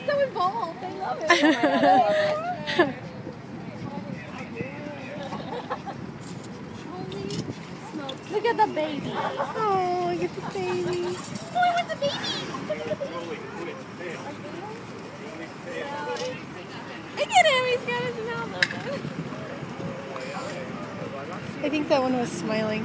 just so involved. I love it. Look at the baby. Oh, look at the baby. Oh, with the baby. Look at him. He's got his mouth open. I think that one was smiling.